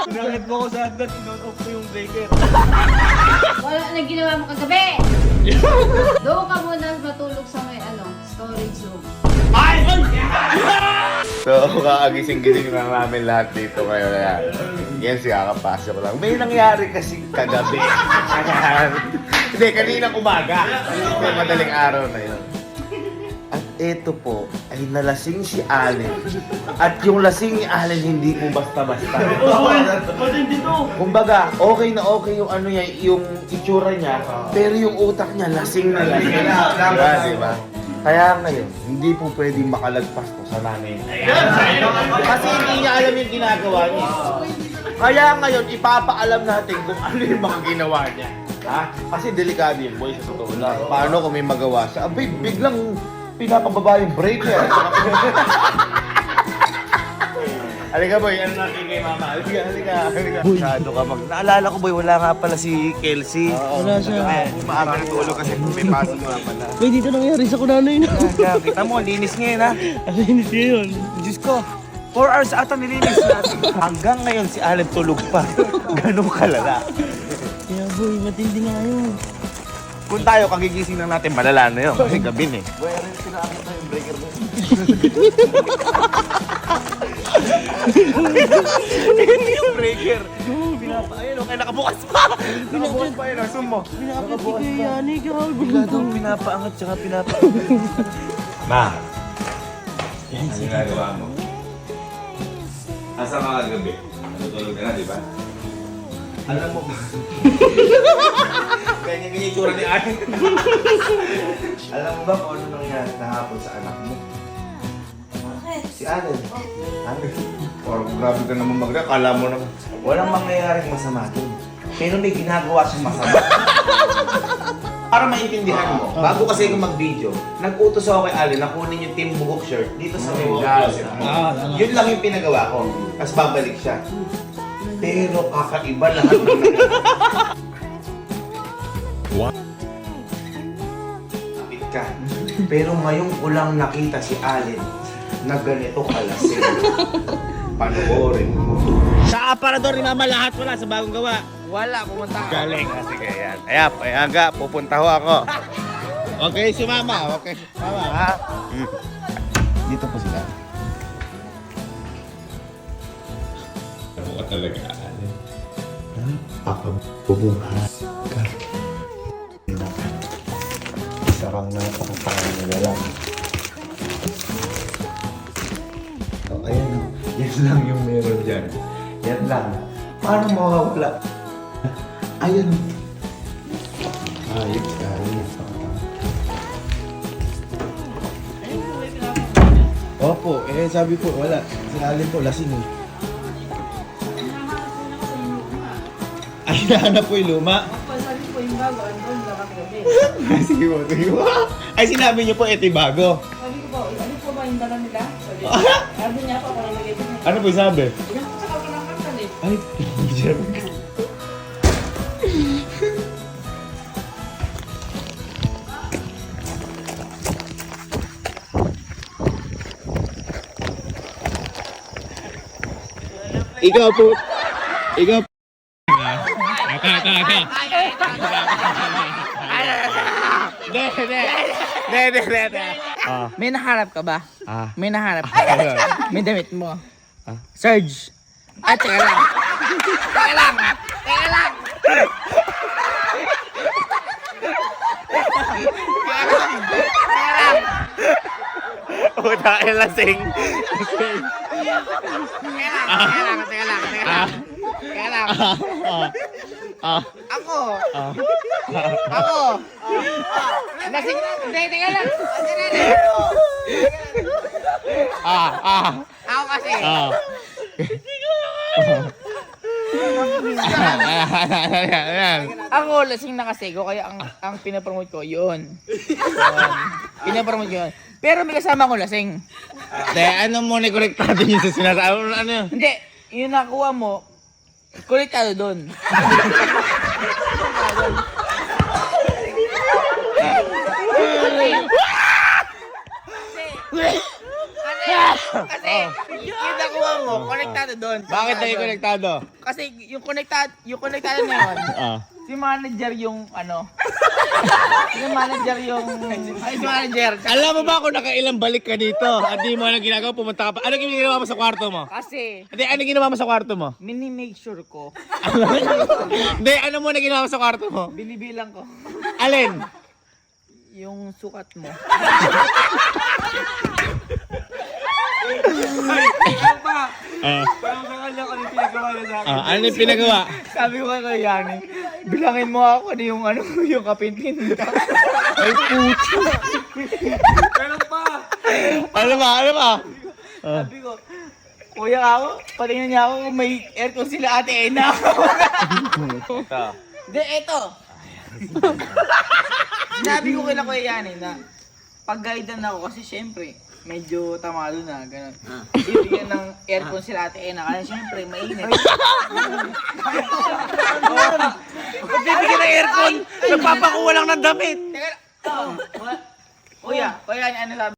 Pinakit mo ko sa hagdan, in-off ko yung breaker. Wala na ginawa mo kagabi! Doon ka muna matulog sa may storage room. So, kakagising-gising lang namin lahat dito ngayon. Yan, kakapasok lang. May nangyari kasi kagabi. Hindi, kaninang umaga. May madaling araw na yun. At eto po, ay nalasing si Allen. At yung lasing ni Allen, hindi po basta-basta. Ba't hindi to? Kumbaga, okay na okay yung ano niya, yung itsura niya, pero yung utak niya, lasing na lasing. Diba? Kaya ngayon, hindi po pwedeng makalagpas po sa nanay. Kasi hindi niya alam yung ginagawa niya. Kaya ngayon, ipapaalam natin kung ano yung mga ginawa niya. Ha? Kasi delikado yung boy, sa totoo lang. Paano kung may magawa siya? Abay, biglang pinapababa yung breaker. Halika boy, ano natin kay mama? Halika. Masyado ka naalala ko boy, wala nga pala si Kelsey. Wala siya. Maaga natulog kasi may pasok nga pala. Uy, dito nangyari sa kunanay na. Kita mo, linis ngayon ha. Ang linis ngayon. Diyos ko, 4 hours ata nilinis natin. Hanggang ngayon si Allen tulog pa. Ganun kalala. Kaya boy, matindi nga yun. Kung tayo kagigising lang natin, malala na yun. Kasi gabi na eh. Boy, ano yung pinakakit na yung breaker mo? Hindi yung breaker. Ayun, okay, nakabukas pa. Nakabukas pa yun, asum mo. Pinakapit ko kay Yani, gago. Bigla daw pinapaangat tsaka pinapaangat. Ma, ano ginagawa mo? Asa ka kagabi? Natutulog ka na, di ba? Alam mo ba? Ganyan-ganyan yung tsura ni Allen. Alam mo ba kung ano nangyari kahapon sa anak mo? Bakit? Si Allen. Parang grabe ka naman mag-react. Kala mo naman. Walang mangyayaring masama dun. Pero may ginagawa siyang masama. Para maintindihan mo, bago kasi ako mag-video, nag-utos ako kay Allen na kunin yung Team Bugok shirt dito sa may closet mo. Yun lang yung pinagawa ko. Tapos babalik siya. Pero kakaiba lahat ng nangyayari. What? Kapit ka. Pero ngayon ko lang nakita si Allen na ganito kalasing. Panoorin mo. Sa aparador ni Mama lahat wala sa bagong gawa. Wala, pumunta ka. Galing. Sige, yan. Aga, pupunta ho ako. Okay, si Mama. Okay, Mama. Ha? Dito po sila. Ano ka talaga, Allen? Napakabubuhat ka. Sarang na napakasarang nila lang. Oh, ayan o. Yan lang yung meron dyan. Yan lang. Paano mawawala? Ayan o. Ayos ka. Opo, sabi po, wala. Si Allen po, lasing eh. Ay, hinahanap po yung luma. Sabi ko yung bago, andun na kagabi. Sige po. Ay, sinabi niyo po, ito yung bago. Sabi ko ba, ano po ba yung dala nila? Sabi niya po, parang nagay ko. Ano po yung sabi? Yan po sa kabilang kakal eh. Ay, ikaw po. May nahanap ka ba? May nahanap ka. May damit mo. Surge. Teka lang. Puta, lasing. Teka lang. Ako. Lasing. Teka lang. Ako kasi. Ako lasing na kasi ko kaya ang pinapromote ko yun. Pinapromote ko yun. Pero may kasama ko lasing. ano mo na konektado niyo sa sinasabi? Ano yun? Hindi, yung nakuha mo, konektado doon. Ano yan? Kasi yung nakuha mo, konektado doon. Bakit naging konektado? Kasi yung konektado na yun, si manager yung ano. Si manager yung... Ay, si manager. Alam mo ba kung nakailang balik ka dito at di mo na ginagawa, pumunta ka pa. Ano ginawa mo sa kwarto mo? Kasi, Hindi, ano ginawa mo sa kwarto mo? mini-make sure ko, Hindi, ano mo na ginawa mo sa kwarto mo? binibilang ko Alin? yung sukat mo. Parang sa kanya kung ano yung pinagawa niya sa akin. Ano yung pinagawa? Sabi ko kay Yani, bilangin mo ako ano yung kapintin. Ay, puto. Meron pa! Ano ba? Sabi ko, kuya ako, patingnan niya ako kung may aircon sila ate Ena. Hindi, eto. Sinabi ko kila Kuya Yani na pag-guidean ako kasi syempre, medyo tamado na, gano'n. Bibigyan ng aircon sila ate Ena kasi syempre, mainit. Bibigyan ng aircon, nagpapakuha lang ng damit. Teka, Kuya Yani, ano sabi?